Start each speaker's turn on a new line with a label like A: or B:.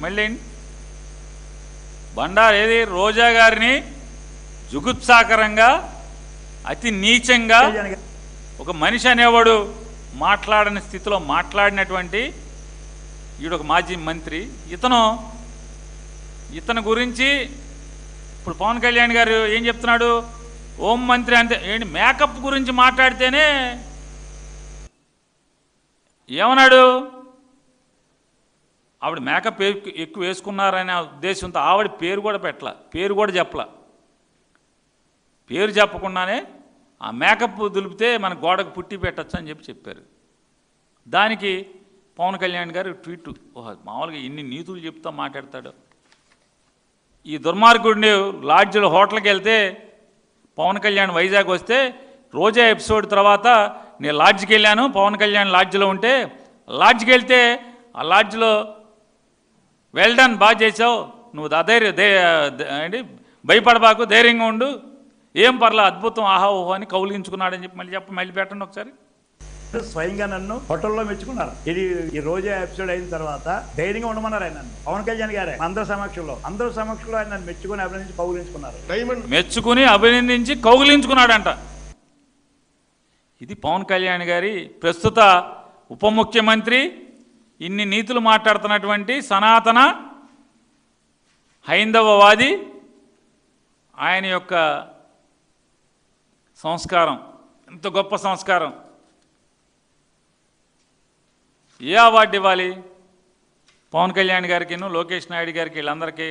A: మళ్ళీ బండారు ఏది రోజా గారిని జుగుత్సాకరంగా అతి నీచంగా ఒక మనిషి అనేవాడు మాట్లాడని స్థితిలో మాట్లాడినటువంటి ఈడొక మాజీ మంత్రి. ఇతను గురించి ఇప్పుడు పవన్ కళ్యాణ్ గారు ఏం చెప్తున్నాడు? హోం మంత్రి అంతే ఏంటి మేకప్ గురించి మాట్లాడితేనే ఏమన్నాడు? ఆవిడ మేకప్ ఎక్కువ వేసుకున్నారనే ఉద్దేశంతో ఆవిడ పేరు కూడా పెట్టలా, పేరు కూడా చెప్పలా. పేరు చెప్పకుండానే ఆ మేకప్ దులిపితే మన గోడకు పుట్టి పెట్టచ్చు అని చెప్పారు. దానికి పవన్ కళ్యాణ్ గారు ట్వీట్, మామూలుగా ఇన్ని నీతులు చెప్తా మాట్లాడతాడు ఈ దుర్మార్గుడిని. లాడ్జ్లో హోటల్కి వెళ్తే పవన్ కళ్యాణ్ వైజాగ్ వస్తే రోజా ఎపిసోడ్ తర్వాత నేను లాడ్జ్కి వెళ్ళాను, పవన్ కళ్యాణ్ లాడ్జ్లో ఉంటే లాడ్జ్కి వెళ్తే ఆ లాడ్జ్లో వెల్ డన్ బాగా చేసావు, నువ్వు ఏంటి భయపడబాకు, ధైర్యంగా ఉండు, ఏం పర్లా అద్భుతం, ఆహా ఓహో అని కౌలించుకున్నాడని చెప్పి మళ్ళీ పెట్టండి ఒకసారి.
B: స్వయంగా నన్ను హోటల్లో మెచ్చుకున్నారు. ఇది ఈ రోజా ఎపిసోడ్ అయిన తర్వాత ధైర్యంగా ఉండమన్నారు ఆయన నన్ను. పవన్ కళ్యాణ్ గారే అందరి సమక్షంలో ఆయన నన్ను మెచ్చుకుని అభినందించి కౌగిలించుకున్నారు.
A: మెచ్చుకుని అభినందించి కౌగిలించుకున్నాడంట. ఇది పవన్ కళ్యాణ్ గారి ప్రస్తుత ఉప ముఖ్యమంత్రి ఇన్ని నీతులు మాట్లాడుతున్నటువంటి సనాతన హైందవవాది ఆయన యొక్క సంస్కారం. ఎంత గొప్ప సంస్కారం! ఏ అవార్డు ఇవ్వాలి పవన్ కళ్యాణ్ గారికి, లోకేష్ నాయుడు గారికి, వీళ్ళందరికీ?